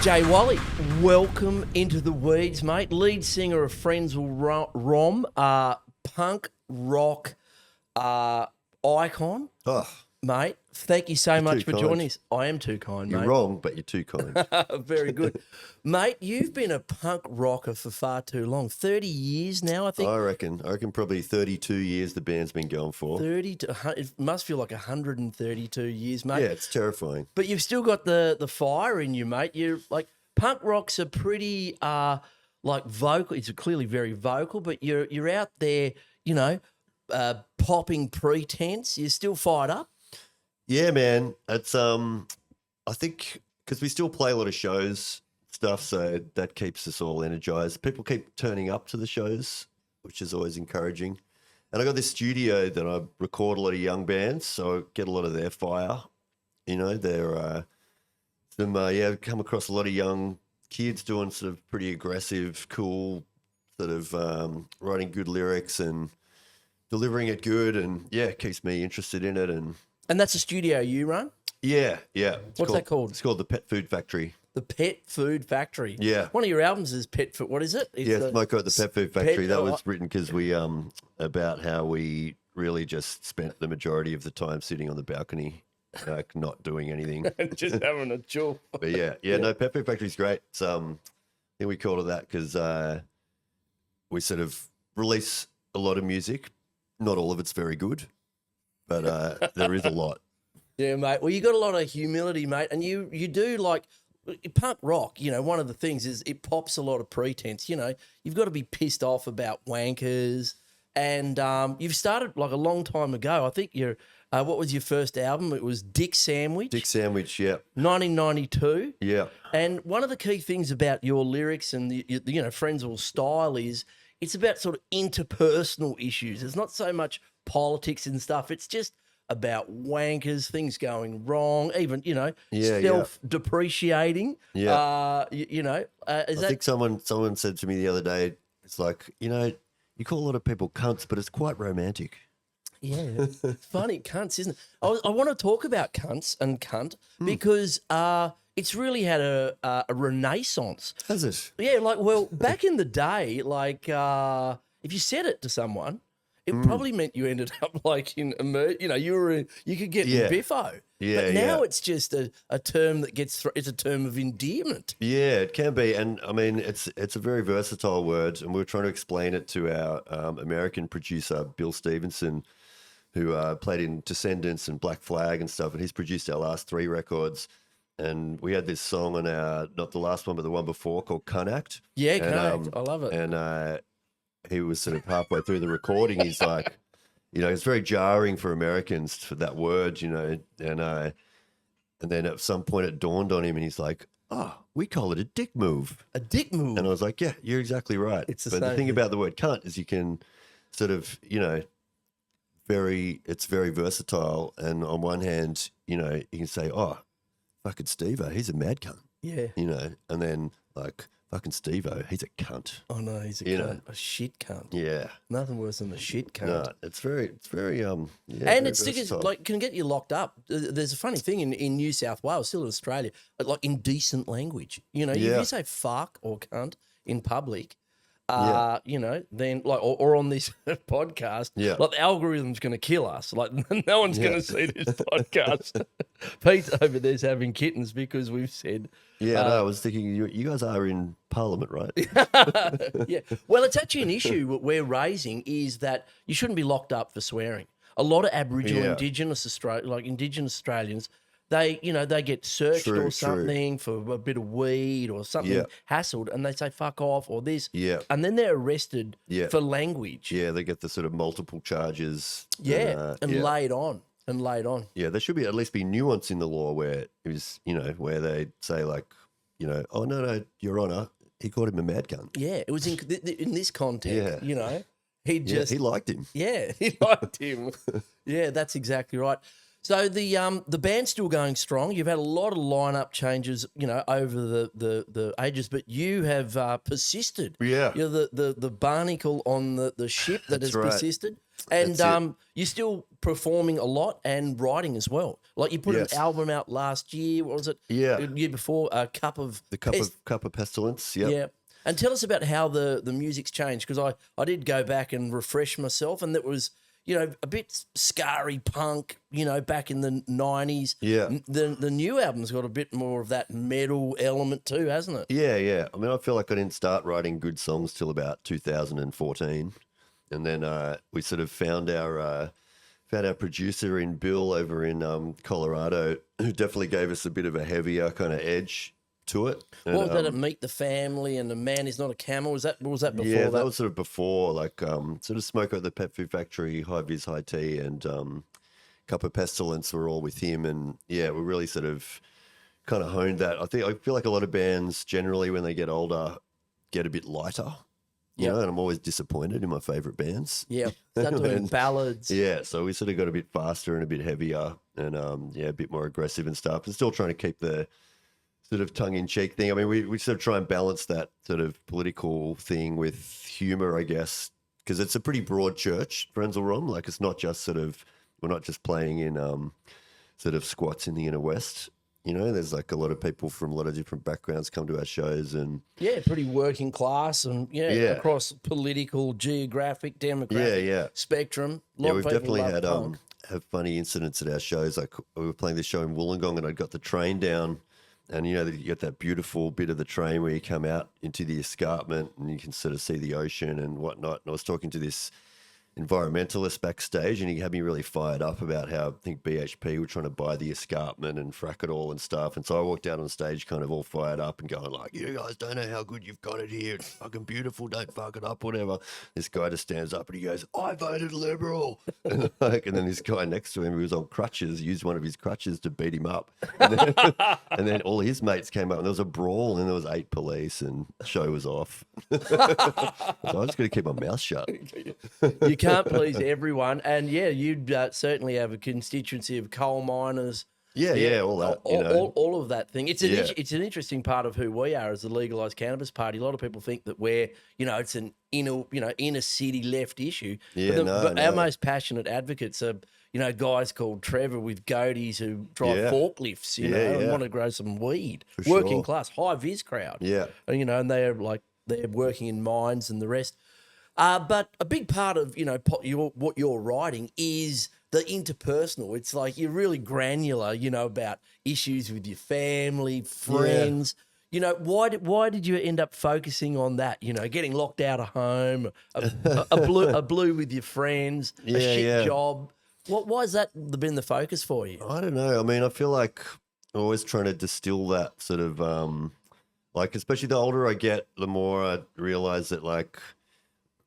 Jay Whalley, welcome into the weeds, mate. Lead singer of Frenzal Rhomb, punk rock icon, mate. Thank you so much for joining us. I am too kind, mate. You're wrong, but you're too kind. Very good. Mate, you've been a punk rocker for far too long. 30 years now, I think. I reckon probably 32 years the band's been going for. 30 to, it must feel like 132 years, mate. Yeah, it's terrifying. But you've still got the fire in you, mate. You're like, punk rocks are pretty like vocal. It's clearly very vocal, but you're out there, you know, popping pretense. You're still fired up. Yeah, man. It's I think because we still play a lot of shows stuff, so that keeps us all energized. People keep turning up to the shows, which is always encouraging. And I got this studio that I record a lot of young bands, so I get a lot of their fire. You know, they're come across a lot of young kids doing sort of pretty aggressive, cool, sort of writing good lyrics and delivering it good, and yeah, it keeps me interested in it. And that's a studio you run? Yeah. What's that called? It's called the Pet Food Factory. The Pet Food Factory. Yeah. One of your albums is Pet Food. What is it? It's Smoke at the Pet Food Factory. That was written because we about how we really just spent the majority of the time sitting on the balcony, like not doing anything, just having a chill. But no, Pet Food Factory's great. It's, I think we called it that because we sort of release a lot of music. Not all of it's very good, but there is a lot. Yeah, mate. Well, you got a lot of humility, mate, and you do like punk rock. You know, one of the things is it pops a lot of pretense. You know, you've got to be pissed off about wankers, and you've started like a long time ago. I think you're. What was your first album? It was Dick Sandwich. Dick Sandwich, yeah. 1992. Yeah. And one of the key things about your lyrics and the Frenzal's style is it's about sort of interpersonal issues. It's not so much politics and stuff. It's just about wankers, things going wrong, even, self-depreciating. Yeah. I think someone said to me the other day, it's like, you call a lot of people cunts, but it's quite romantic. Yeah, it's funny, cunts, isn't it? I want to talk about cunts and cunt because it's really had a renaissance. Has it? Yeah, back in the day, if you said it to someone, it probably meant you ended up like in you could get biffo. Yeah, but now it's just a term that it's a term of endearment. Yeah, it can be, and I mean it's a very versatile word, and we were trying to explain it to our American producer Bill Stevenson, who played in Descendants and Black Flag and stuff, and he's produced our last 3 records. And we had this song on our, not the last one, but the one before, called Cunt Act. Yeah, Cunt Act. I love it. And he was sort of halfway through the recording. He's like, it's very jarring for Americans for that word, and then at some point it dawned on him and he's like, we call it a dick move. A dick move. And I was like, yeah, you're exactly right. But the thing about the word cunt is you can sort of, it's very versatile. And on one hand, you can say, fucking Steve-O, he's a mad cunt. Yeah. And then like, fucking Steve-O, he's a cunt. Oh no, he's a cunt. A shit cunt. Yeah. Nothing worse than a shit cunt. No, it's very and very it's can get you locked up. There's a funny thing in New South Wales, still in Australia, like indecent language. If you say fuck or cunt in public, then or on this podcast, like the algorithm's going to kill us. Like no one's going to see this podcast. Pete over there's having kittens because we've said. Yeah, I was thinking you guys are in Parliament, right? Yeah. Well, it's actually an issue we're raising is that you shouldn't be locked up for swearing. A lot of Aboriginal, Indigenous Australians, they get searched or something for a bit of weed or something hassled, and they say fuck off or this, and then they're arrested for language. Yeah, they get the sort of multiple charges. And laid on. Yeah, there should be at least be nuance in the law where it was, where they say like, oh no, Your Honour, he called him a mad cunt. Yeah, it was in this context. He he liked him. Yeah, he liked him. Yeah, that's exactly right. So the band's still going strong. You've had a lot of lineup changes, over the ages, but you have persisted. Yeah, you're the barnacle on the ship that has persisted. And you're still performing a lot and writing as well. Like you put an Yes. album out last year. What was it? Yeah. The year before, Cup of Cup of Pestilence. Yep. Yeah. And tell us about how the music's changed, because I did go back and refresh myself, and that was, a bit scary punk, back in the 90s. Yeah. The new album's got a bit more of that metal element too, hasn't it? Yeah, yeah. I mean, I feel like I didn't start writing good songs till about 2014, and then we sort of found our producer in Bill over in Colorado, who definitely gave us a bit of a heavier kind of edge to it. And, What was that at Meet the Family and The Man Is Not a Camel? Was that before that? Yeah, that was sort of before, like sort of Smoke at the Pet Food Factory, High Vis High Tea, and Cup of Pestilence were all with him, and yeah, we really sort of kind of honed that. I feel like a lot of bands generally when they get older get a bit lighter. You know, and I'm always disappointed in my favourite bands. Yeah, start doing ballads. Yeah, so we sort of got a bit faster and a bit heavier and, a bit more aggressive and stuff. And still trying to keep the sort of tongue-in-cheek thing. I mean, we sort of try and balance that sort of political thing with humour, I guess, because it's a pretty broad church, Frenzal Rhomb. Like, it's not just we're not just playing in sort of squats in the inner west. There's like a lot of people from a lot of different backgrounds come to our shows, and pretty working class, and across political, geographic, demographic spectrum. We've definitely had have funny incidents at our shows. Like we were playing this show in Wollongong, and I got the train down, and you get that beautiful bit of the train where you come out into the escarpment and you can sort of see the ocean and whatnot. And I was talking to this environmentalist backstage, and he had me really fired up about how I think BHP were trying to buy the escarpment and frack it all and stuff. And so I walked out on stage kind of all fired up and going like, you guys don't know how good you've got it here. It's fucking beautiful. Don't fuck it up, whatever. This guy just stands up and he goes, I voted Liberal. And then this guy next to him who was on crutches used one of his crutches to beat him up. And then all his mates came up and there was a brawl and there was 8 police and the show was off. So I'm just going to keep my mouth shut. You can't please everyone, and you'd certainly have a constituency of coal miners. All that. All of that thing. It's an interesting part of who we are as the legalised cannabis party. A lot of people think that we're, it's an inner city left issue. But our most passionate advocates are, guys called Trevor with goatees who drive forklifts, and want to grow some weed. For Working sure. class, high vis crowd. Yeah. And they're working in mines and the rest. But a big part of, what you're writing is the interpersonal. It's like you're really granular, about issues with your family, friends. Why did you end up focusing on that? Getting locked out of home, a blue with your friends, a shit job. Why has that been the focus for you? I don't know. I mean, I feel like I'm always trying to distill that sort of, especially the older I get, the more I realize that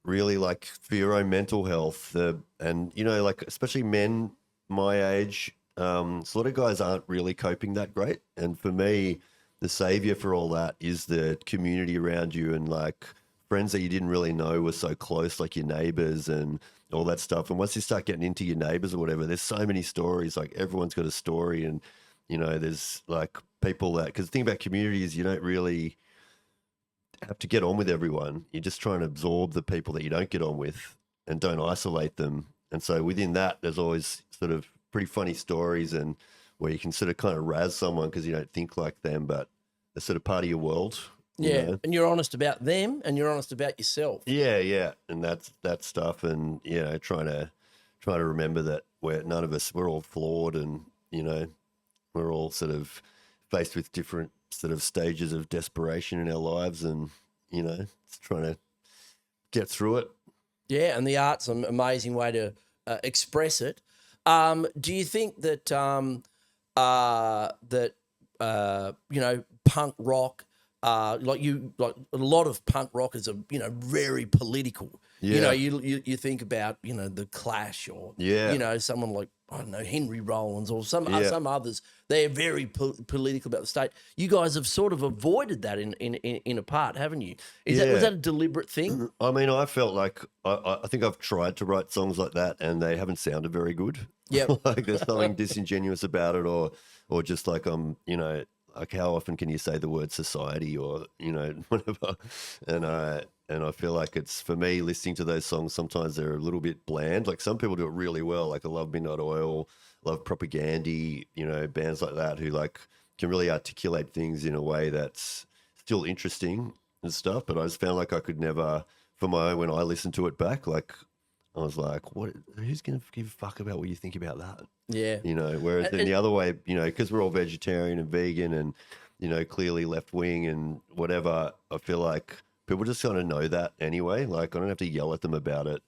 really for your own mental health, especially men my age, a lot of guys aren't really coping that great. And for me, the savior for all that is the community around you and friends that you didn't really know were so close, like your neighbors and all that stuff. And once you start getting into your neighbors or whatever, there's so many stories, everyone's got a story and, there's people because the thing about community is you don't really have to get on with everyone. You're just trying to absorb the people that you don't get on with and don't isolate them. And so within that, there's always sort of pretty funny stories and where you can sort of kind of razz someone because you don't think like them, but they're sort of part of your world. Yeah, and you're honest about them and you're honest about yourself. Yeah. And that's that stuff. And, trying to remember that we're all flawed and, we're all sort of faced with different sort of stages of desperation in our lives and, it's trying to get through it. Yeah, and the art's an amazing way to express it. Do you think that, punk rock, a lot of punk rockers are, very political. Yeah. You think about, the Clash or, someone like, I don't know, Henry Rollins or some others. They're very political about the state. You guys have sort of avoided that in a part, haven't you? Was that a deliberate thing? I mean, I felt like I think I've tried to write songs like that and they haven't sounded very good. Yeah. There's something disingenuous about it or just how often can you say the word society or, whatever. And I feel like it's, for me, listening to those songs, sometimes they're a little bit bland. Like some people do it really well. Like I love Midnight Oil, love Propagandy, you know, bands like that who like can really articulate things in a way that's still interesting and stuff. But I just found like I could never, for my own, when I listened to it back, like I was like, what, who's going to give a fuck about what you think about that? Yeah. You know, whereas in the other way, you know, because we're all vegetarian and vegan and, you know, clearly left wing and whatever, I feel like people just kind of know that anyway. Like I don't have to yell at them about it.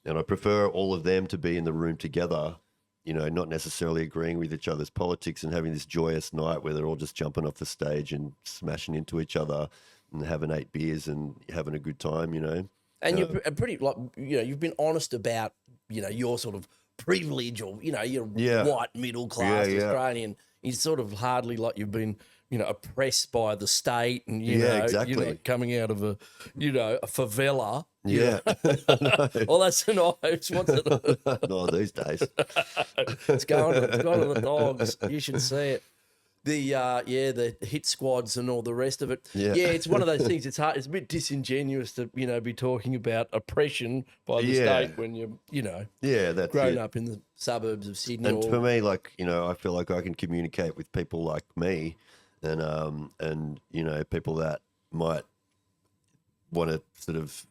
And I prefer all of them to be in the room together, you know, not necessarily agreeing with each other's politics and having this joyous night where they're all just jumping off the stage and smashing into each other and having 8 beers and having a good time, you know. And you're pretty, like, you know, you've been honest about, you know, your sort of privilege or, you know, you're white middle class Australian. It's sort of hardly like you've been, you know, oppressed by the state and, you know, exactly. you're not coming out of a, you know, a favela. Yeah. Well, that's nice. What's it? No, these days. It's going to the dogs. You should see it. The hit squads and all the rest of it. Yeah, it's one of those things. It's hard. It's a bit disingenuous to, you know, be talking about oppression by the state when you're, you know, that's grown up in the suburbs of Sydney. And for me, like, you know, I feel like I can communicate with people like me, and you know, people that might want to sort of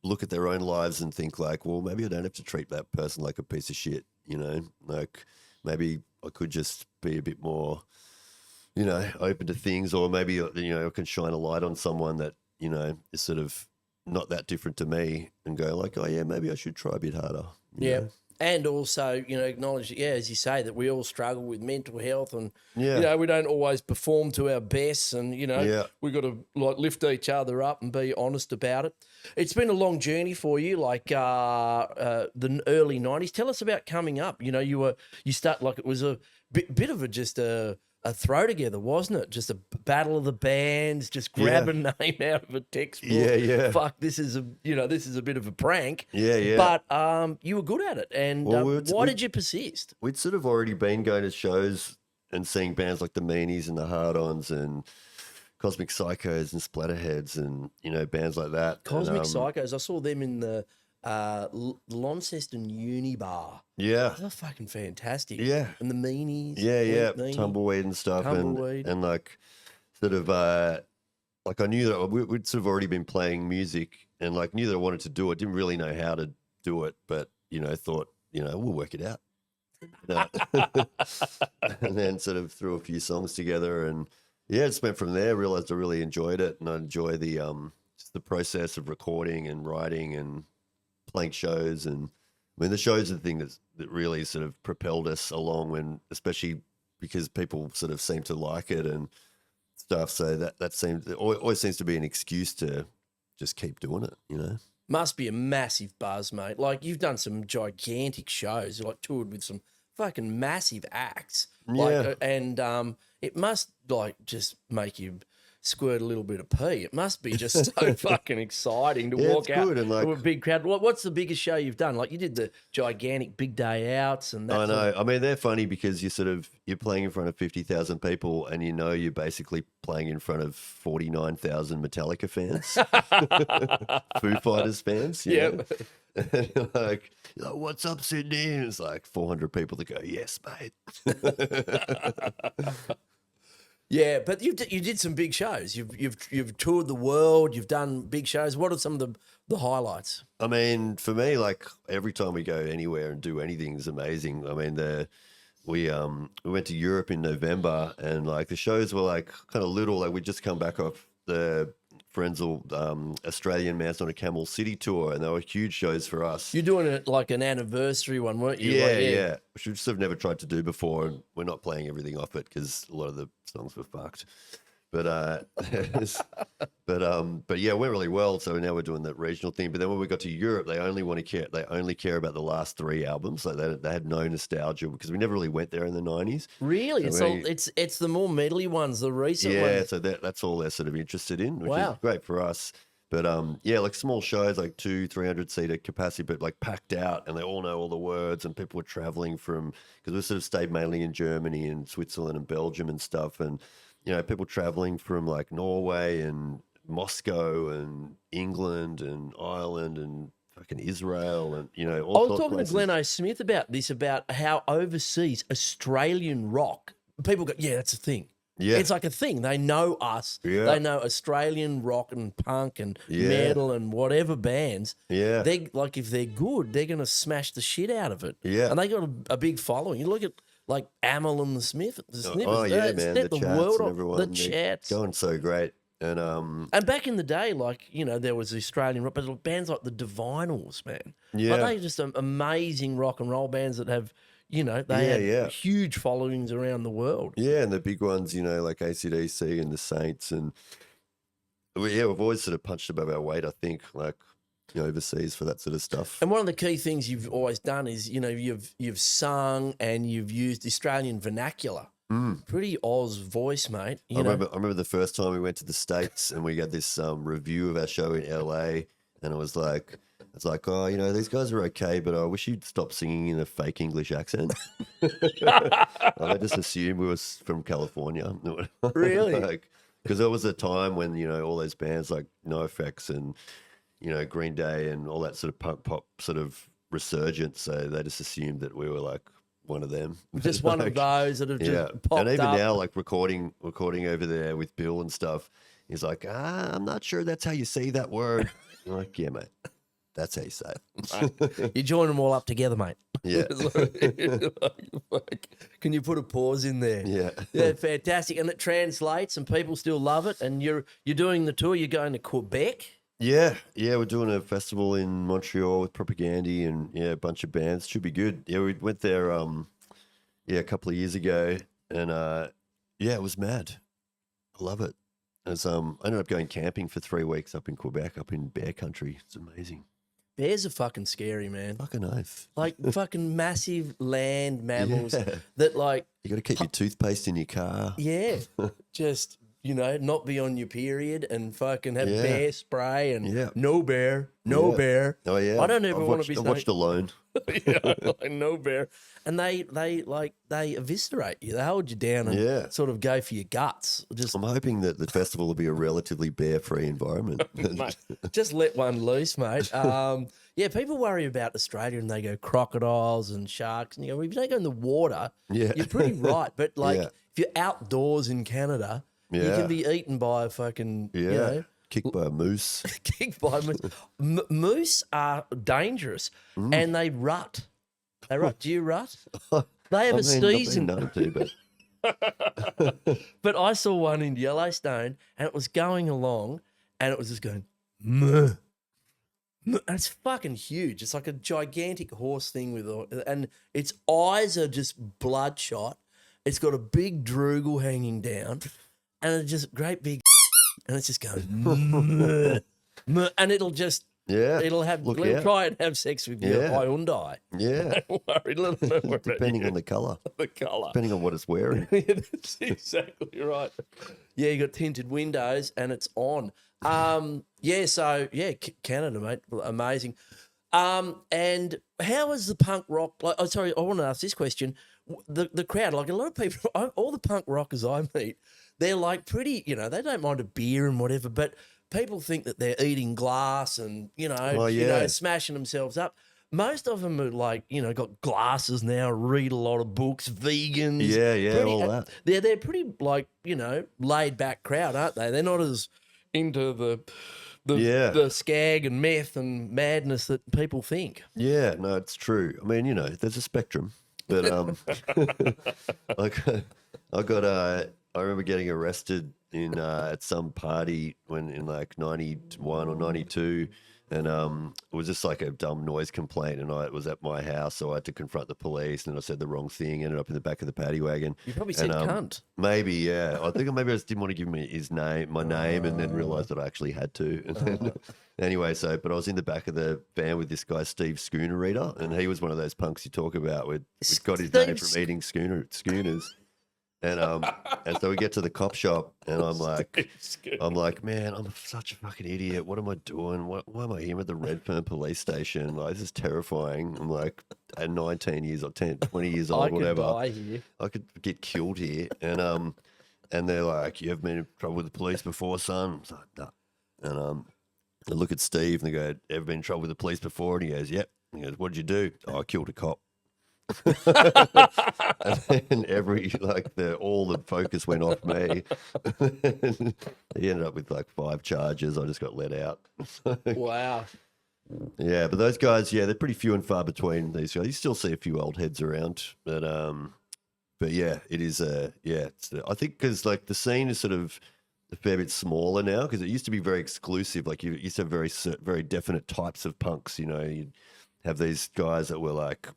look at their own lives and think like, well, maybe I don't have to treat that person like a piece of shit. You know, like maybe I could just be a bit more, you know, open to things, or maybe, you know, I can shine a light on someone that, you know, is sort of not that different to me and go like, oh yeah, maybe I should try a bit harder. You know? And also, you know, acknowledge, as you say, that we all struggle with mental health and, you know, we don't always perform to our best and, you know, we've got to like lift each other up and be honest about it. It's been a long journey for you, like the early 90s. Tell us about coming up. You know, you start like it was a bit of just a throw together, wasn't it? Just a battle of the bands, just grab a name out of a textbook. Fuck, this is a bit of a prank. But you were good at it. And why did you persist? We'd sort of already been going to shows and seeing bands like the Meanies and the Hard-Ons and Cosmic Psychos and Splatterheads and, you know, bands like that. Cosmic Psychos, I saw them in the Launceston Uni Bar. Yeah. They're fucking fantastic. Yeah. And the Meanies. Meanie. Tumbleweed and stuff. Tumbleweed. And like sort of like I knew that we'd sort of already been playing music and like knew that I wanted to do it. Didn't really know how to do it, but, you know, thought, you know, we'll work it out. And then sort of threw a few songs together and just went from there, realized I really enjoyed it and I enjoy the just the process of recording and writing and playing shows. And I mean, the shows are the thing that really sort of propelled us along when, especially because people sort of seem to like it and stuff. So that seems, it always seems to be an excuse to just keep doing it, you know? Must be a massive buzz, mate. Like you've done some gigantic shows, like toured with some fucking massive acts. Like, and it must like just make you squirt a little bit of pee. It must be just so fucking exciting to walk out to a big crowd. What's the biggest show you've done? Like you did the gigantic Big Day Outs and that. I know. I mean, they're funny because you're playing in front of 50,000 people and you know you're basically playing in front of 49,000 Metallica fans, Foo Fighters fans. You know? And you're like, what's up, Sydney? And it's like 400 people that go, yes, mate. Yeah, but you did some big shows. You've toured the world. You've done big shows. What are some of the highlights? I mean, for me, like every time we go anywhere and do anything is amazing. I mean, we went to Europe in November, and like the shows were like kind of little. Like we just come back off the Frenzal Australian Man's on a Camel City tour, and they were huge shows for us. You're doing it like an anniversary one, weren't you? Yeah. Which we've sort of never tried to do before, and we're not playing everything off it because a lot of the songs were fucked. But yeah, it went really well. So now we're doing that regional thing. But then when we got to Europe, they only care about the last 3 albums. Like they had no nostalgia because we never really went there in the 90s. Really? So it's the more medley ones, the recent ones. Yeah, so that's all they're sort of interested in, which is great for us. But like small shows, like 200-300 seater capacity, but like packed out, and they all know all the words, and people were traveling from, because we sort of stayed mainly in Germany and Switzerland and Belgium and stuff, and you know, people traveling from like Norway and Moscow and England and Ireland and fucking Israel and, you know, I all was sorts of talking to places. Glenn O. Smith about this, about how overseas Australian rock, people go, yeah, that's a thing. Yeah. It's like a thing. They know us. Yeah. They know Australian rock and punk and Yeah. metal and whatever bands. Yeah. They like, if they're good, they're gonna smash the shit out of it. Yeah. And they got a big following. You look at like Amel and the Sniffers. Oh yeah, man. The chats world and on everyone. the they're chats. going so great. And back in the day, like, you know, there was the Australian rock, but bands like the Divinals, man. Yeah. Like, they're just amazing rock and roll bands that have, you know, they have huge followings around the world. Yeah, and the big ones, you know, like AC/DC and the Saints, and we've always sort of punched above our weight, I think, like, you know, overseas for that sort of stuff. And one of the key things you've always done is, you know, you've sung and you've used Australian vernacular. Pretty Oz voice, mate. I remember the first time we went to the States and we got this review of our show in LA, and it was like, oh, you know, these guys are okay, but I wish you'd stop singing in a fake English accent. I just assumed we were from California. Really? Because there was a time when, you know, all those bands like NoFX and, you know, Green Day and all that sort of punk pop sort of resurgence. So they just assumed that we were like one of them. Just one of those that have just popped And even up. now, like recording over there with Bill and stuff, he's like, I'm not sure that's how you say that word. I'm like, yeah, mate, that's how you say it. You join them all up together, mate. Yeah. Can you put a pause in there? Yeah. Yeah, fantastic. And it translates and people still love it. And you're doing the tour, you're going to Quebec. Yeah, we're doing a festival in Montreal with Propagandy and a bunch of bands. Should be good. Yeah, we went there a couple of years ago, and it was mad. I love it. As I ended up going camping for 3 weeks up in Quebec, up in bear country. It's amazing. Bears are fucking scary, man. Fucking oath. Like fucking massive land mammals Yeah. that, like, You got to keep your toothpaste in your car. yeah, just, you know, not be on your period and fucking have bear spray and no bear. Yeah. Oh yeah, I don't ever want to be. I watched Alone. Yeah, like no bear, and they eviscerate you. They hold you down and sort of go for your guts. Just I'm hoping that the festival will be a relatively bear-free environment. mate, just let one loose, mate. Yeah, people worry about Australia and they go crocodiles and sharks, and you go, well, if you don't go in the water, you're pretty right. But like, if you're outdoors in Canada, you can be eaten by a fucking you know, kicked by a moose. kicked by a moose. Moose are dangerous and they rut. They rut. Do you rut? They have a season. Not been known to, but But I saw one in Yellowstone and it was going along and it was just going, muh. And it's fucking huge. It's like a gigantic horse thing and its eyes are just bloodshot. It's got a big droogle hanging down and it's just great big and it's just going, muh, muh, and it'll just, it'll try and have sex with you. Hyundai. Yeah. Don't worry. Depending on the colour. The colour. Depending on what it's wearing. Yeah, that's exactly right. Yeah, you got tinted windows and it's on. Canada, mate, amazing. And how is the punk rock? Like, I want to ask this question. The crowd, like a lot of people, all the punk rockers I meet, they're like pretty, you know, they don't mind a beer and whatever, but people think that they're eating glass and, you know, smashing themselves up. Most of them are like, you know, got glasses now, read a lot of books, vegans. Yeah, all that. They're pretty, like, you know, laid back crowd, aren't they? They're not as into the skag and meth and madness that people think. Yeah, no, it's true. I mean, you know, there's a spectrum, but I remember getting arrested in at some party when in like 91 or 92. And it was just like a dumb noise complaint, and it was at my house, so I had to confront the police, and I said the wrong thing, ended up in the back of the paddy wagon. You probably said cunt. Maybe, yeah. I think maybe I just didn't want to give me my name, and then realised that I actually had to. And then, anyway, but I was in the back of the van with this guy, Steve Schooner Reader, and he was one of those punks you talk about with got his name from eating schooners. And so we get to the cop shop, and I'm like, man, I'm such a fucking idiot. What am I doing? Why am I here at the Redfern police station? Like, this is terrifying. I'm like, at 19 years or 20 years old, whatever. Die here. I could get killed here. And they're like, you ever been in trouble with the police before, son? I was like, no. And I look at Steve and they go, "Ever been in trouble with the police before?" And he goes, "Yep." And he goes, "What did you do?" "Oh, I killed a cop." And then all the focus went off me. He ended up with like 5 charges. I just got let out. Wow. Yeah, but those guys, they're pretty few and far between. These guys, you still see a few old heads around, but yeah, it is I think because like the scene is sort of a fair bit smaller now because it used to be very exclusive. Like you used to have very definite types of punks. You'd have these guys that were like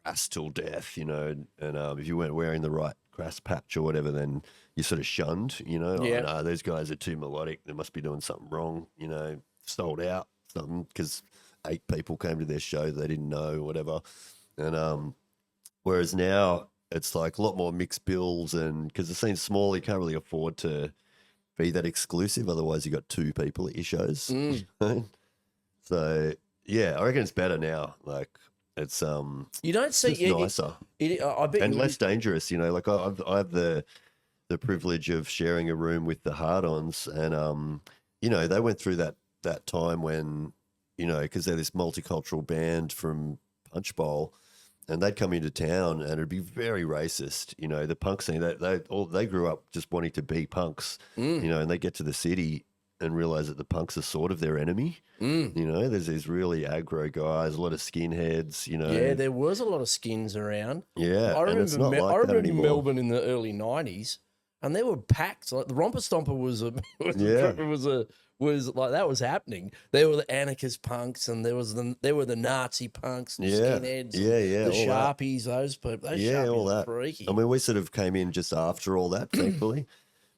crass till death, and if you weren't wearing the right crass patch or whatever, then you sort of shunned. Yeah. Oh, no, those guys are too melodic. They must be doing something wrong. Sold out something because 8 people came to their show that they didn't know, whatever. And whereas now it's like a lot more mixed bills, and because the scene's small, you can't really afford to be that exclusive. Otherwise, you got 2 people at your shows. So yeah, I reckon it's better now. Like it's you don't see just nicer I bet and less dangerous. Like I have the privilege of sharing a room with the Hard-Ons, and they went through that time when because they're this multicultural band from Punch Bowl, and they'd come into town and it'd be very racist. The punk scene, they grew up just wanting to be punks, and they get to the city and realize that the punks are sort of their enemy. There's these really aggro guys, a lot of skinheads, Yeah, there was a lot of skins around. Yeah, I and it's remember, not like I that remember anymore. Melbourne in the early 90s, and there were packs. Like the Romper Stomper was like that was happening. There were the anarchist punks, and there were the Nazi punks and skinheads, the all Sharpies, those people, those Sharpies all that. freaky. I mean, we sort of came in just after all that, thankfully,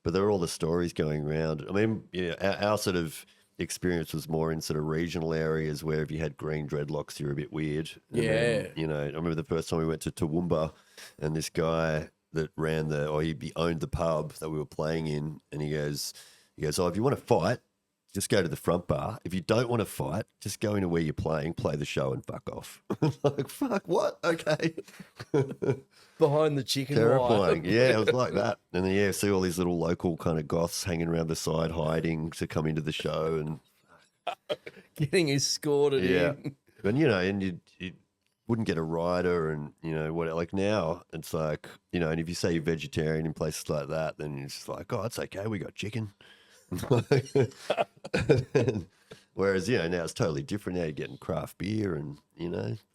but there were all the stories going around. I mean, our sort of experience was more in sort of regional areas where if you had green dreadlocks, you're a bit weird. And then, I remember the first time we went to Toowoomba, and this guy that he owned the pub that we were playing in, and he goes, "Oh, if you want to fight, just go to the front bar. If you don't want to fight, just go into where you're playing, play the show, and fuck off." Like, fuck, what? Okay. Behind the chicken Terrifying. wire. Yeah, it was like that. And then, see all these little local kind of goths hanging around the side, hiding to come into the show. And getting escorted in. And, and you wouldn't get a rider, and, what, like now it's like, and if you say you're vegetarian in places like that, then it's just like, oh, it's okay, we got chicken. Whereas, now it's totally different. Now you're getting craft beer and,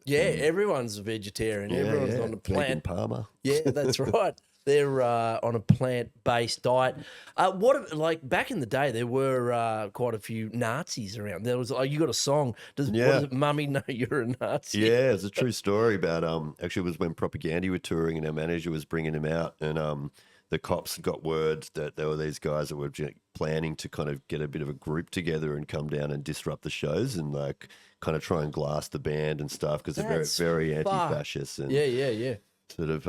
everyone's a vegetarian. Everyone's on a plant. Vegan Parma. Yeah, that's right. They're on a plant-based diet. Back in the day, there were quite a few Nazis around. There was you got a song. What is it, Mummy know you're a Nazi? Yeah, it's a true story about actually it was when Propaganda were touring and our manager was bringing him out, and the cops got word that there were these guys that were planning to kind of get a bit of a group together and come down and disrupt the shows and like kind of try and glass the band and stuff because they're very anti-fascist and sort of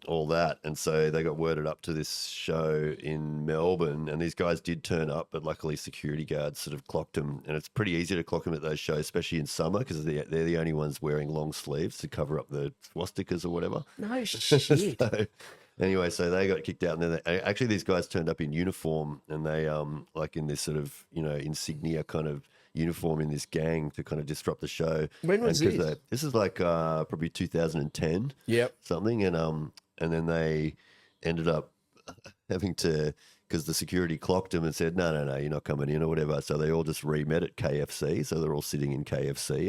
all that. And so they got worded up to this show in Melbourne, and these guys did turn up, but luckily security guards sort of clocked them. And it's pretty easy to clock them at those shows, especially in summer, because they're the only ones wearing long sleeves to cover up the swastikas or whatever. No shit. Anyway, so they got kicked out, and then actually these guys turned up in uniform, and they like in this sort of insignia kind of uniform in this gang to kind of disrupt the show. When was this? This is like probably 2010. Yep. Something, and then they ended up having to, because the security clocked them and said, no, you're not coming in or whatever. So they all just re-met at KFC. So they're all sitting in KFC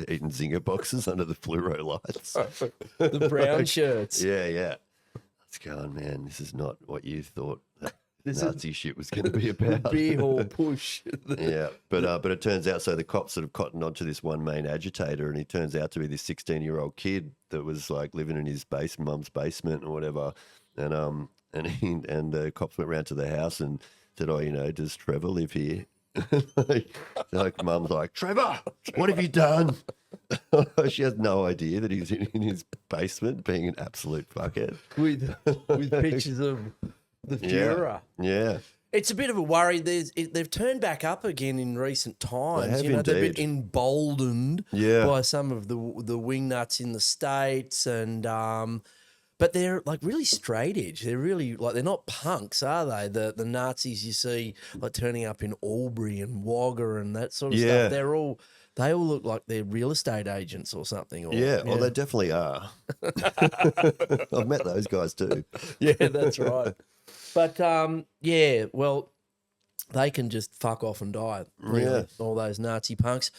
eating zinger boxes under the fluoro lights. The brown shirts. Yeah. It's going, man, this is not what you thought this Nazi shit was going to be about. Beer hall push. Yeah, but it turns out, so the cops sort of cottoned onto this one main agitator, and he turns out to be this 16-year-old kid that was like living in his mum's basement or whatever, and the cops went round to the house and said, "Oh, does Trevor live here?" like mum's like, "Trevor, what have you done?" She has no idea that he's in his basement being an absolute fuckhead with pictures of the Führer. Yeah. It's a bit of a worry. They've turned back up again in recent times. They have they've been emboldened by some of the wing nuts in the States, and but they're like really straight edge. They're really like they're not punks, are they? The Nazis you see like turning up in Albury and Wagga and that sort of stuff. They all look like they're real estate agents or something. Or, well, they definitely are. I've met those guys too. Yeah, that's right. But well, they can just fuck off and die. Really, Yeah. all those Nazi punks.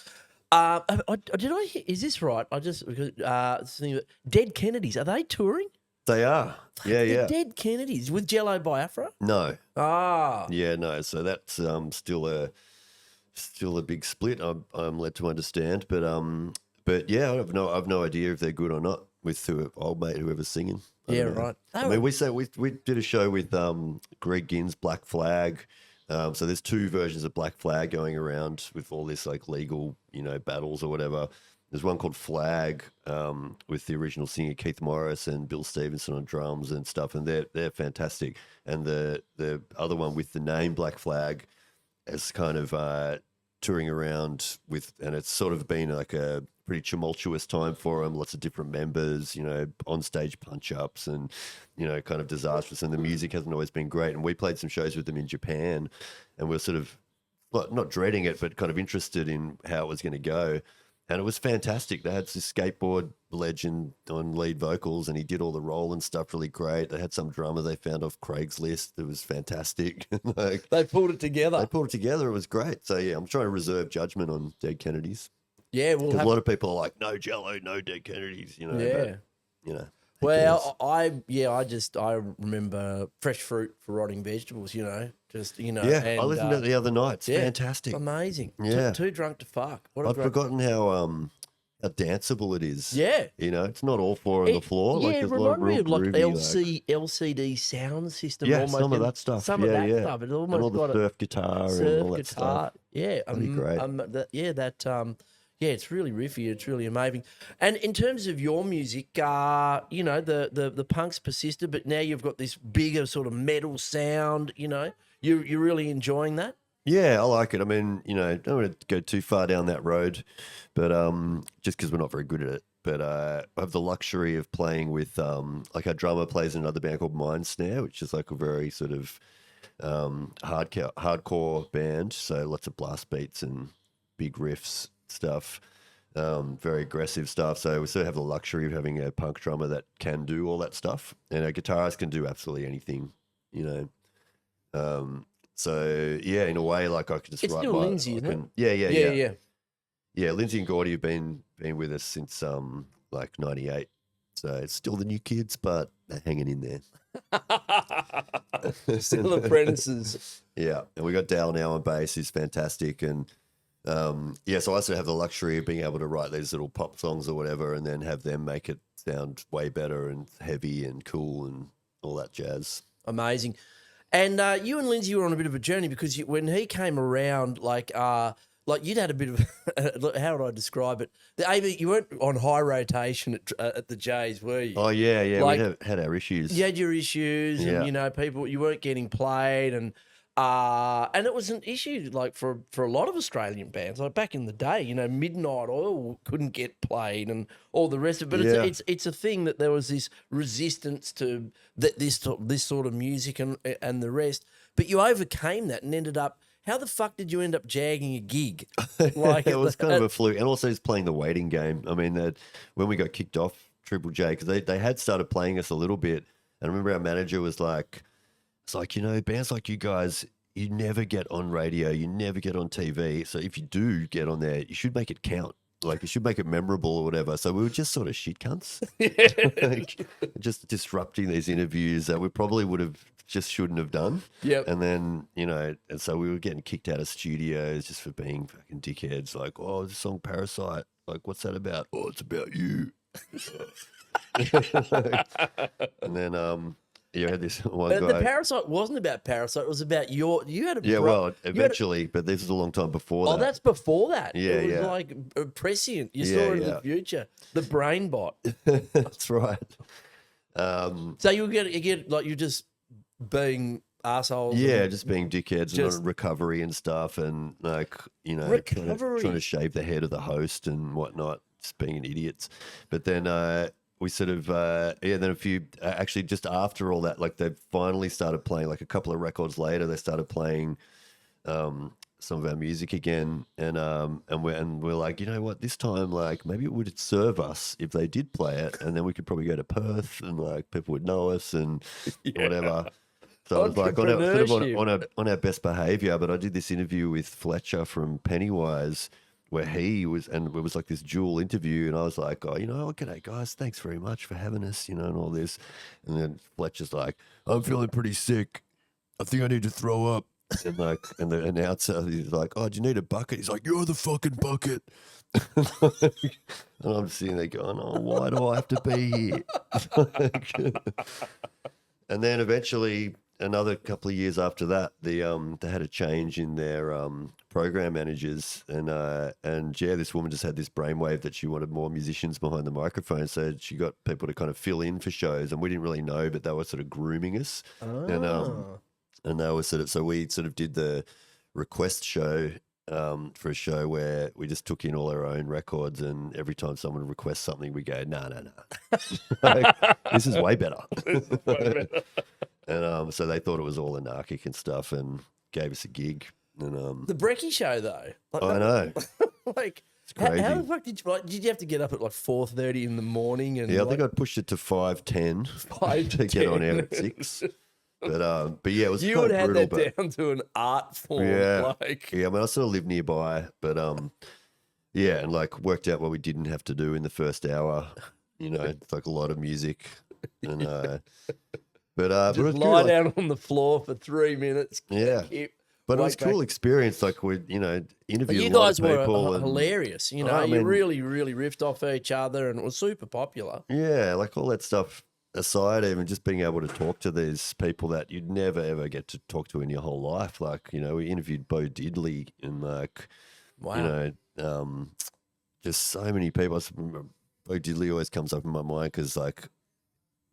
Is this right? Dead Kennedys, are they touring? They are. Yeah. Dead Kennedys with Jello Biafra? No. Ah. Yeah, no. So that's still a big split. I'm led to understand, but yeah, I've no idea if they're good or not with old mate whoever's singing. Yeah, right. I mean, we did a show with Greg Ginn's Black Flag. So there's two versions of Black Flag going around with all this like legal, battles or whatever. There's one called Flag with the original singer Keith Morris and Bill Stevenson on drums and stuff, and they're fantastic. And the other one with the name Black Flag is kind of touring around with, and it's sort of been like a pretty tumultuous time for them. Lots of different members, on stage punch ups and kind of disastrous. And the music hasn't always been great. And we played some shows with them in Japan, and we're sort of not dreading it, but kind of interested in how it was going to go. And it was fantastic. They had this skateboard legend on lead vocals, and he did all the roll and stuff really great. They had some drummer they found off Craigslist that was fantastic. They pulled it together. It was great. So yeah, I'm trying to reserve judgment on Dead Kennedys. Yeah, a lot of people are like, no Jello, no Dead Kennedys. Yeah. But, well, I remember Fresh Fruit for Rotting Vegetables. Yeah, and, I listened to it the other night. It's fantastic. Amazing. Yeah, too drunk to fuck. I'd forgotten how danceable it is. Yeah, it's not all four on the floor. Yeah, like, it reminded me of like groovy, LCD sound system. Yeah, almost, some of that stuff. Some of that stuff. It almost and all the got surf guitar and all that stuff. Yeah, that'd be great. Yeah, it's really riffy. It's really amazing. And in terms of your music, the punks persisted, but now you've got this bigger sort of metal sound. You're really enjoying that. Yeah, I like it. I mean, I don't want to go too far down that road, but just because we're not very good at it. But I have the luxury of playing with like our drummer plays in another band called Mind Snare, which is like a very sort of hardcore band. So lots of blast beats and big riffs stuff, very aggressive stuff. So we sort of have the luxury of having a punk drummer that can do all that stuff, and a guitarist can do absolutely anything. So yeah, in a way, like I could just write. It's still Lindsay, isn't it? Yeah. Lindsay and Gordy have been with us since like '98. So it's still the new kids, but they're hanging in there. Still apprentices. Yeah, and we got Dal now on bass, who's fantastic, and so I also have the luxury of being able to write these little pop songs or whatever, and then have them make it sound way better and heavy and cool and all that jazz. Amazing. And you and Lindsay were on a bit of a journey because when he came around, like you'd had a bit of how would I describe it? You weren't on high rotation at the Jays, were you? Oh yeah. Like, we had our issues. You had your issues, and people, you weren't getting played, and it was an issue like for a lot of Australian bands. Like back in the day, Midnight Oil couldn't get played and all the rest of it. But it's a thing that there was this resistance to this sort of music and the rest. But you overcame that and ended up. How the fuck did you end up jagging a gig? Like it was kind of a fluke, and also he's playing the waiting game. I mean, when we got kicked off Triple J, because they had started playing us a little bit, and I remember our manager was like. It's like, bands like you guys, you never get on radio, you never get on TV. So if you do get on there, you should make it count. Like, you should make it memorable or whatever. So we were just sort of shit cunts. Like, just disrupting these interviews that we probably would have just shouldn't have done. Yep. And then, and so we were getting kicked out of studios just for being fucking dickheads. Like, oh, this song Parasite. Like, what's that about? Oh, it's about you. And then, you had this one guy. The Parasite wasn't about Parasite. It was about you had a eventually, but this was a long time before that. Oh, that's before that. Yeah, it was like prescient. You saw it in the future. The brain bot. That's right. So you get like you're just being assholes. Yeah, just being dickheads and on recovery and stuff, and like trying to shave the head of the host and whatnot, just being idiots. But then we sort of then a few actually just after all that, like they finally started playing, like a couple of records later, they started playing some of our music again, and we're like, you know what, this time, like, maybe it would serve us if they did play it, and then we could probably go to Perth and like people would know us and whatever. So I was like on our best behaviour. But I did this interview with Fletcher from Pennywise, where he was, and it was like this dual interview, and I was like, oh, g'day guys, thanks very much for having us, and all this. And then Fletcher's like, I'm feeling pretty sick. I think I need to throw up. And the announcer, he's like, oh, do you need a bucket? He's like, you're the fucking bucket. And I'm sitting there going, oh, why do I have to be here? And then eventually, another couple of years after that, they had a change in their program managers, and this woman just had this brainwave that she wanted more musicians behind the microphone, so she got people to kind of fill in for shows, and we didn't really know, but they were sort of grooming us, and they were so we sort of did the request show for a show where we just took in all our own records, and every time someone requests something, we go, no. Like, this is way better. And so they thought it was all anarchic and stuff, and gave us a gig. And the Brekkie show, though. I know. Like, it's crazy. How the fuck did you have to get up at like 4:30 in the morning? And I think I pushed it to 5:10 to get on air at 6. But yeah, it was you would have brutal, had that down to an art form. Yeah, like. I mean, I sort of live nearby, but and like worked out what we didn't have to do in the first hour. It's like a lot of music, and but just lie down on the floor for 3 minutes. Yeah. But it was a cool experience. Like we, interviewed you a lot guys of people. were hilarious. You really, really riffed off each other, and it was super popular. Yeah, like all that stuff aside, even just being able to talk to these people that you'd never ever get to talk to in your whole life. Like, we interviewed Bo Diddley, and like, wow, just so many people. Bo Diddley always comes up in my mind because like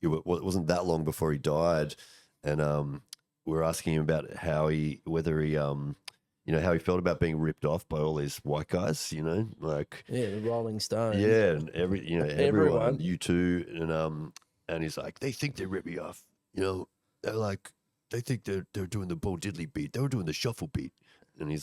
it wasn't that long before he died, and we were asking him about how he felt about being ripped off by all these white guys, like the Rolling Stones, and everyone, U2, and he's like, they think they rip me off, they're like, they think they're doing the Bo Diddley beat, they were doing the shuffle beat, and he's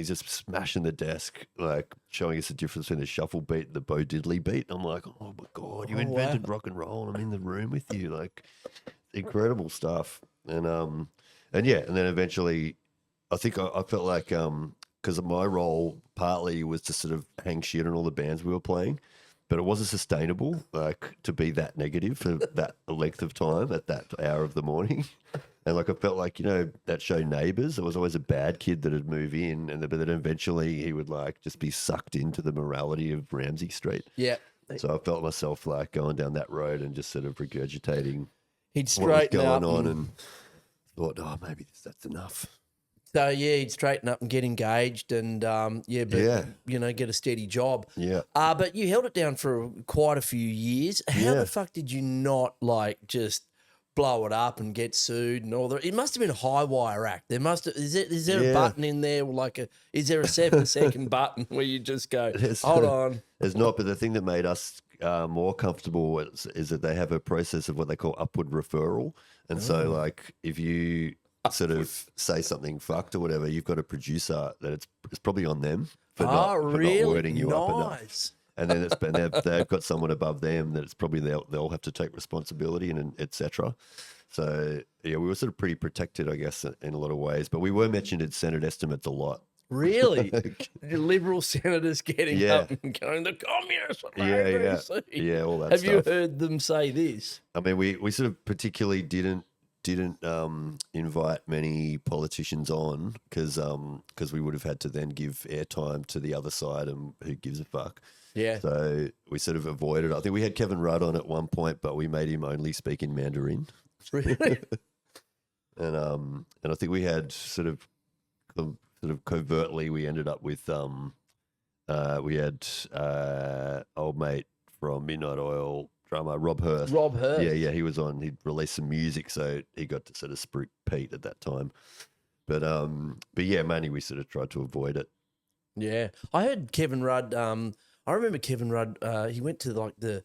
just smashing the desk, like showing us the difference between the shuffle beat and the Bo Diddley beat. I'm like, oh my god, you invented rock and roll, and I'm in the room with you, like incredible stuff, and then eventually, I think I felt like, because my role partly was to sort of hang shit on all the bands we were playing, but it wasn't sustainable, like to be that negative for that length of time at that hour of the morning. And like I felt like, that show Neighbours, there was always a bad kid that would move in, but then eventually he would like just be sucked into the morality of Ramsay Street. Yeah. So I felt myself like going down that road and just sort of regurgitating what was going on and thought, maybe that's enough. So he'd straighten up and get engaged, and get a steady job. Yeah. But you held it down for quite a few years. How the fuck did you not like just blow it up and get sued and all that? It must have been a high wire act. Is there a button in there is there a 7-second button where you just go, hold on? There's not, but the thing that made us more comfortable is that they have a process of what they call upward referral. And so like if you sort of say something fucked or whatever, you've got a producer that it's probably on them for not wording you up enough. And then they've got someone above them that it's probably they'll have to take responsibility and etc. So yeah, we were sort of pretty protected, I guess, in a lot of ways. But we were mentioned in Senate estimates a lot. Really? The Liberal senators getting up and going, the communists are yeah, all that Have stuff. you heard them say this? I mean, we sort of particularly didn't invite many politicians on because we would have had to then give airtime to the other side, and who gives a fuck. Yeah. So we sort of avoided. I think we had Kevin Rudd on at one point, but we made him only speak in Mandarin. Really? and I think we had sort of covertly, we ended up with we had old mate from Midnight Oil drummer Rob Hurst. Yeah, he was on. He'd released some music, so he got to sort of spruik Pete at that time. But yeah, mainly we sort of tried to avoid it. Yeah, I heard Kevin Rudd. I remember Kevin Rudd. He went to like the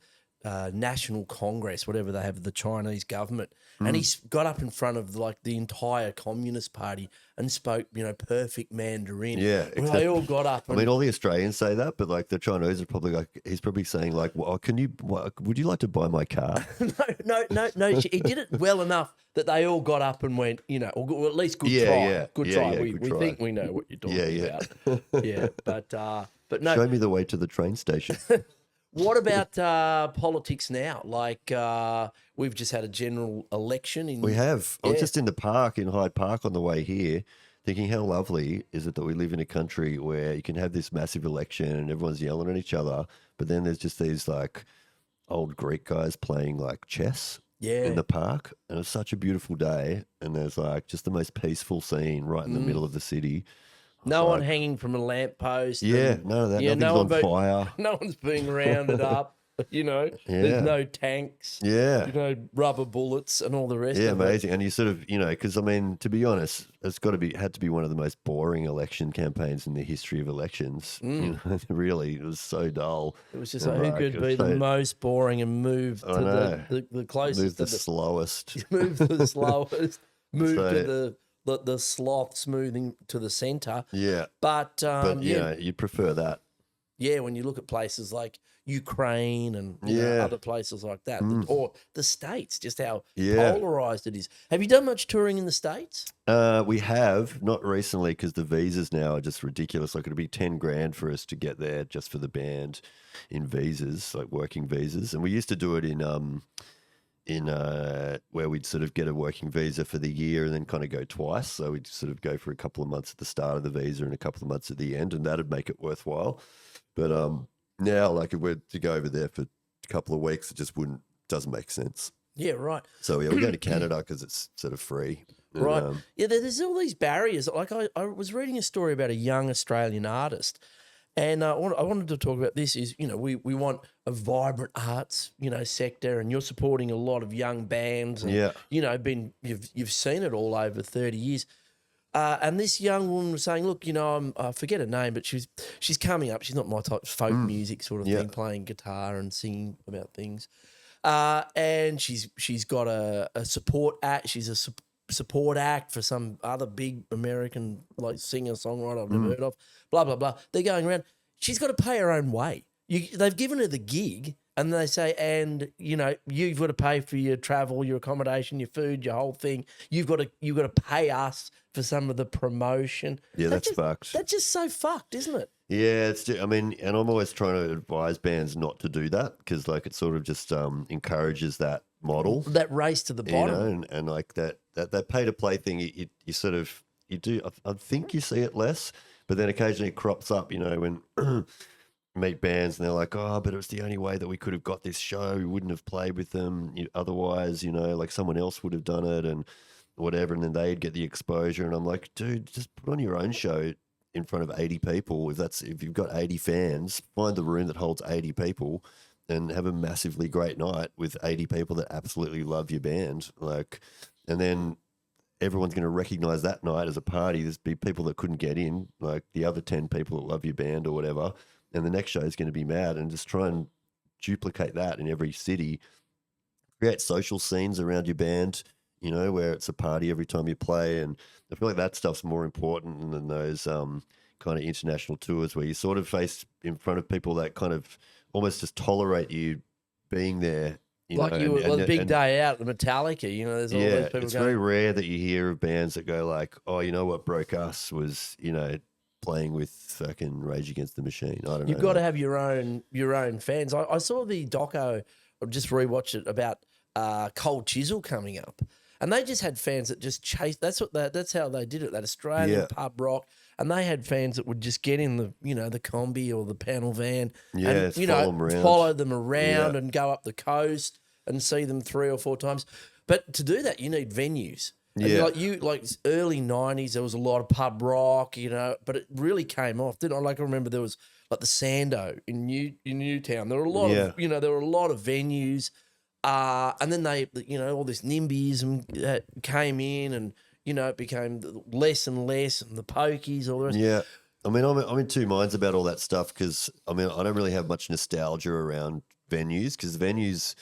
National Congress, whatever they have, the Chinese government, and he's got up in front of like the entire Communist Party and spoke, perfect Mandarin. Yeah, Well, they all got up. I And, mean, all the Australians say that, but like the Chinese are probably like, he's probably saying like, well, would you like to buy my car? no. He did it well enough that they all got up and went, or at least good Yeah, try. yeah. Good Yeah, try. yeah, we good we try. think we know what you're talking about. Yeah, but no. Show me the way to the train station. What about politics now? Like we've just had a general election. We have. I was Yeah. just in the park, in Hyde Park on the way here, thinking how lovely is it that we live in a country where you can have this massive election and everyone's yelling at each other, but then there's just these like old Greek guys playing like chess in the park. And it's such a beautiful day. And there's like just the most peaceful scene right in the middle of the city. No one hanging from a lamppost. Yeah, none of that. Nothing's on fire. No one's being rounded up. There's no tanks. Yeah. Rubber bullets and all the rest. Yeah, of it. amazing. And you sort of, because I mean, to be honest, it's had to be one of the most boring election campaigns in the history of elections. Really, it was so dull. It was just like, who could be the most boring and move to the closest, move the slowest, move the slowest, move to the sloth smoothing to the centre. Yeah, but you'd prefer that. Yeah, when you look at places like Ukraine and other places like that, or the States, just how polarized it is. Have you done much touring in the States? We have, not recently, because the visas now are just ridiculous. Like it'd be 10 grand for us to get there just for the band in visas, like working visas. And we used to do it in where we'd sort of get a working visa for the year and then kind of go twice. So we'd sort of go for a couple of months at the start of the visa and a couple of months at the end, and that'd make it worthwhile. But now, like if we're to go over there for a couple of weeks, it just doesn't make sense. Yeah, right. So we go to Canada because it's sort of free. Right. There's all these barriers. Like I was reading a story about a young Australian artist, and I wanted to talk about this. Is we want a vibrant arts sector, and you're supporting a lot of young bands. And, you've seen it all over 30 years. And this young woman was saying, look, I forget her name, but she's coming up. She's not my type of folk music sort of thing, playing guitar and singing about things. And she's got a support act. She's a support act for some other big American like singer-songwriter I've never heard of, blah, blah, blah. They're going around. She's got to pay her own way. They've given her the gig. And they say, and you've got to pay for your travel, your accommodation, your food, your whole thing. You've got to pay us for some of the promotion. Yeah, that's fucked. That's just so fucked, isn't it? Yeah, and I'm always trying to advise bands not to do that because like it sort of just encourages that model, that race to the bottom, and like that pay to play thing. You sort of do. I think you see it less, but then occasionally it crops up. When. Meet bands and they're like, oh, but it was the only way that we could have got this show. We wouldn't have played with them otherwise, like someone else would have done it and whatever. And then they'd get the exposure. And I'm like, dude, just put on your own show in front of 80 people. If you've got 80 fans, find the room that holds 80 people and have a massively great night with 80 people that absolutely love your band. And then everyone's going to recognize that night as a party. There's be people that couldn't get in, like the other 10 people that love your band or whatever. And the next show is going to be mad, and just try and duplicate that in every city. Create social scenes around your band, where it's a party every time you play. And I feel like that stuff's more important than those kind of international tours where you sort of face in front of people that kind of almost just tolerate you being there. A big day out, the Metallica, there's all those people it's going. very rare that you hear of bands that go like, oh, what broke us was, playing with fucking Rage Against the Machine. I don't know. You've got to have your own fans. I saw the doco, I just rewatched it about Cold Chisel coming up, and they just had fans that just chased. That's how they did it. That Australian pub rock, and they had fans that would just get in the the combi or the panel van, and follow them around and go up the coast and see them 3 or 4 times. But to do that, you need venues. Yeah. Like early 90s, there was a lot of pub rock, but it really came off, didn't I? Like I remember there was like the Sando in Newtown. There were a lot of, there were a lot of venues. And then they, all this NIMBYism came in and, it became less and less, and the Pokies, all the rest. Yeah. I mean, I'm in two minds about all that stuff because, I mean, I don't really have much nostalgia around venues, because venues,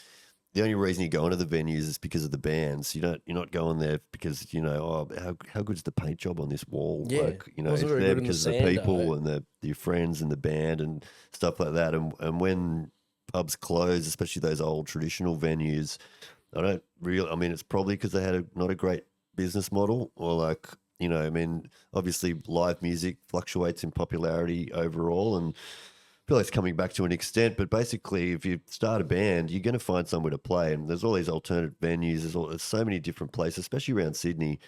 the only reason you go into the venues is because of the bands. You're not going there because, how good's the paint job on this wall? Yeah. Like, Wasn't it's very there good in the because of the sand, people though. and your friends and the band and stuff like that. And when pubs close, especially those old traditional venues, it's probably because they had not a great business model, or like, obviously live music fluctuates in popularity overall, and I feel like it's coming back to an extent, but basically if you start a band, you're going to find somewhere to play, and there's all these alternative venues. There's so many different places, especially around Sydney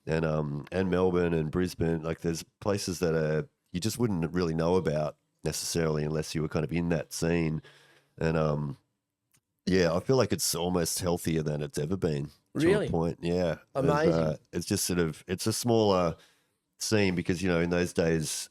and Melbourne and Brisbane. Like there's places that you just wouldn't really know about necessarily unless you were kind of in that scene. And I feel like it's almost healthier than it's ever been to Really? a point. Yeah. Amazing. It's just it's a smaller scene because, in those days,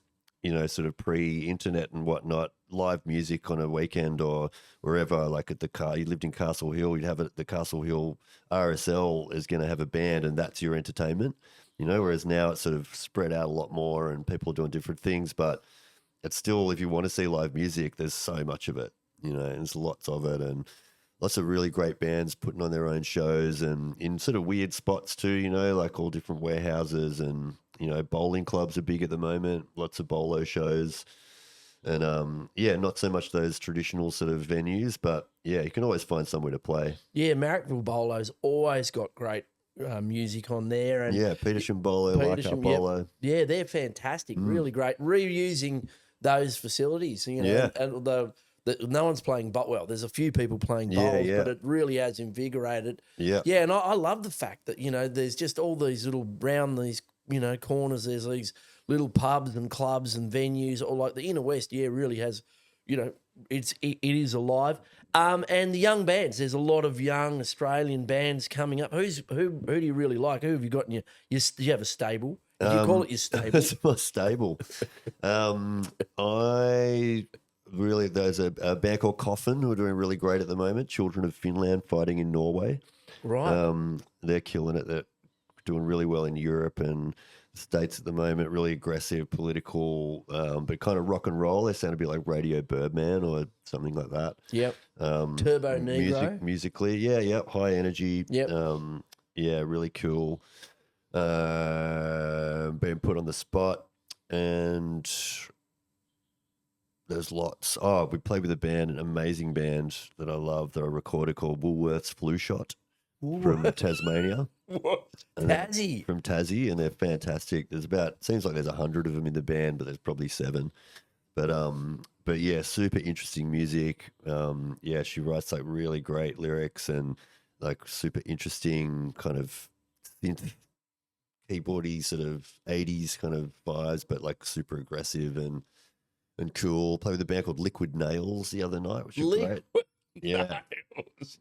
sort of pre-internet and whatnot, live music on a weekend or wherever, like you lived in Castle Hill, you'd have it at the Castle Hill RSL is going to have a band and that's your entertainment, whereas now it's sort of spread out a lot more and people are doing different things, but it's still, if you want to see live music, there's so much of it, and there's lots of it and lots of really great bands putting on their own shows and in sort of weird spots too, like all different warehouses and, bowling clubs are big at the moment, lots of bolo shows. And not so much those traditional sort of venues, but yeah, you can always find somewhere to play. Yeah, Marrickville Bolo's always got great music on there. And yeah, Petersham Bolo, Leichhardt Bolo. Yeah, they're fantastic, really great. Reusing those facilities, Yeah. and no one's playing there's a few people playing bowls, but it really has invigorated. Yeah. Yeah, and I love the fact that, there's just all these little round these, corners, there's these little pubs and clubs and venues, or like the Inner West, really has, it is alive. And the young bands, there's a lot of young Australian bands coming up. Who do you really like? Who have you got in do you have a stable? Do you call it your stable? It's my stable. There's a band called Coffin who are doing really great at the moment. Children of Finland fighting in Norway. Right. They're killing it. They're doing really well in Europe and the States at the moment. Really aggressive, political, but kind of rock and roll. They sound a bit like Radio Birdman or something like that. Yep. Turbo Negro. Musically, yeah, high energy. Yep. Really cool. Being put on the spot, and there's lots. Oh, we played with an amazing band that I love that I recorded called Woolworths Flu Shot from Tasmania. What? Tassie. From Tassie, and they're fantastic. Seems like there's 100 of them in the band, but there's probably 7. But yeah, super interesting music. She writes like really great lyrics and like super interesting kind of synth keyboardy sort of 80s kind of vibes, but like super aggressive and cool. Played with a band called Liquid Nails the other night, which is great. Yeah.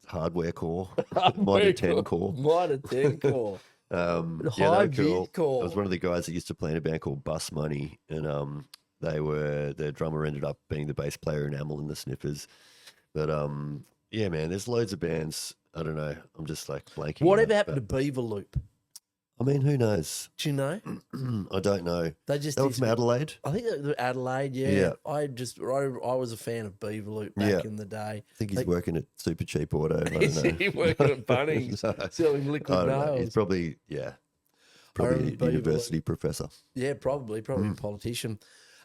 Hardware core. Minor 10 core. Minor 10 core. High cool. Core. I was one of the guys that used to play in a band called Bus Money, and their drummer ended up being the bass player in Amel and the Sniffers. But yeah, man, there's loads of bands. I don't know. I'm just like blanking. Whatever happened to Beaver Loop? I mean, who knows? Do you know? I don't know. They just from Adelaide. I think they're Adelaide. Yeah. I was a fan of Beaver Loop back in the day. I think he's working at Super Cheap Auto. I don't know. Is he working at Bunnings selling liquid nails? He's probably a university professor. Yeah, probably a politician.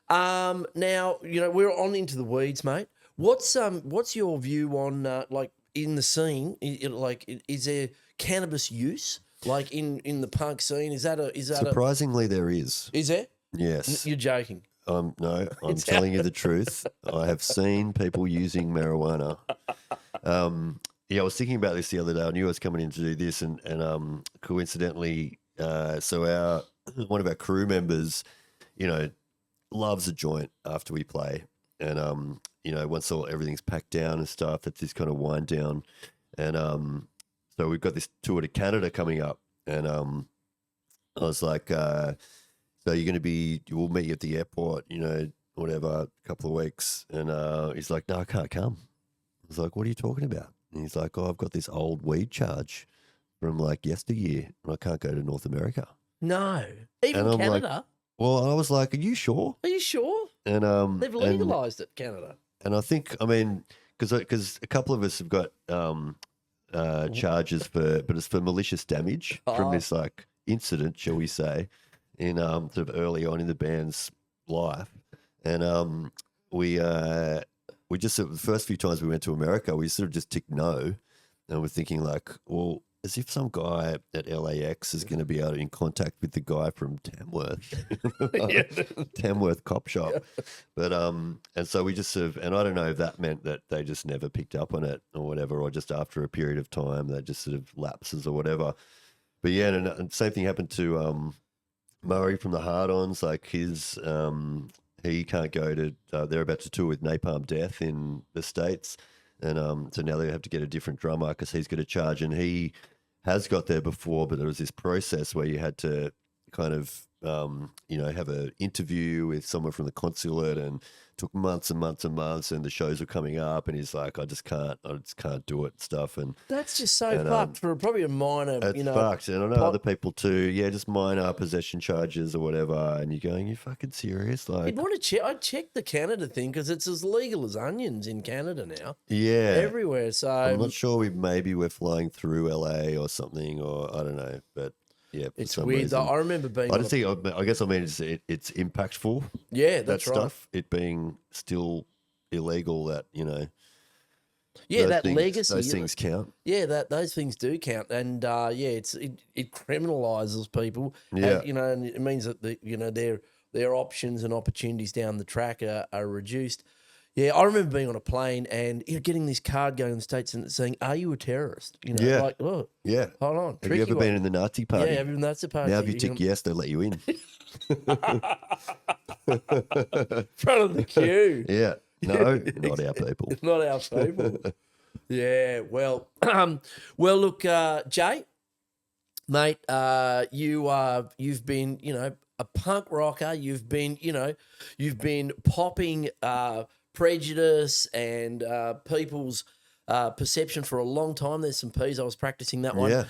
Now we're on into the weeds, mate. What's your view on like in the scene? Is there cannabis use? Like in the punk scene, is that surprisingly there is? Is there? Yes. You're joking. No, I'm telling you the truth. I have seen people using marijuana. I was thinking about this the other day. I knew I was coming in to do this, and coincidentally, so one of our crew members, loves a joint after we play, and once everything's packed down and stuff, it's this kind of wind down, and so we've got this tour to Canada coming up, and I was like, so you're going to we'll meet you at the airport, whatever, a couple of weeks. And he's like, no, I can't come. I was like, what are you talking about? And he's like, oh, I've got this old weed charge from like yesteryear, and I can't go to North America. No, even and Canada. Like, well, I was like, are you sure? Are you sure? And they've legalized it, Canada. And I think, I mean, because a couple of us have got charges but it's for malicious damage from this like incident, shall we say, in sort of early on in the band's life, and we just the first few times we went to America, we sort of just ticked no, and we're thinking like, well, as if some guy at LAX is going to be able to in contact with the guy from Tamworth, Tamworth cop shop. But and so we just sort of, and I don't know if that meant that they just never picked up on it or whatever, or just after a period of time that just sort of lapses or whatever. But yeah, and same thing happened to Murray from the Hard-Ons. Like his he can't go to. They're about to tour with Napalm Death in the States, and so now they have to get a different drummer because he's got to charge, and he has got there before, but there was this process where you had to kind of, have an interview with someone from the consulate, and took months and months and months, and the shows were coming up, and he's like, I just can't do it and stuff. And that's just so fucked for probably a minor, it's fucked. And I know other people too. Yeah, just minor possession charges or whatever. And you're going, you fucking serious? Like, you'd want to check. I'd check the Canada thing because it's as legal as onions in Canada now. Yeah, everywhere. So I'm not sure. We're flying through LA or something, or I don't know, but. Yeah, it's weird. Though. I remember being. I just think. I guess I mean it's impactful. Yeah, that that's right. stuff. It being still illegal. That Yeah, that legacy. Those things count. Yeah, those things do count, and it criminalises people. Yeah, and it means that their options and opportunities down the track are reduced. Yeah, I remember being on a plane and getting this card going in the States and saying, "Are you a terrorist?" Like, oh, yeah. Hold on. Have you ever been in the Nazi party? Yeah, I've been in the Nazi party. Now if you tick yes, they'll let you in. Front of the queue. Yeah. No, not our people. Not our people. Yeah. Well, look, Jay, mate, you've been, a punk rocker. You've been popping prejudice and people's perception for a long time. There's some P's. I was practicing that one. Yeah.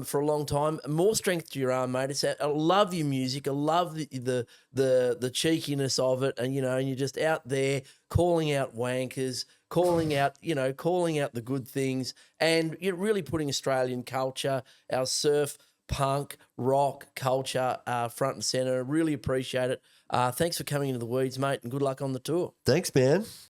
For a long time. More strength to your arm, mate. I love your music. I love the cheekiness of it, and and you're just out there calling out wankers, calling out the good things, and you're really putting Australian culture, our surf, punk, rock culture front and centre. Really appreciate it. Thanks for coming into the weeds, mate, and good luck on the tour. Thanks, man.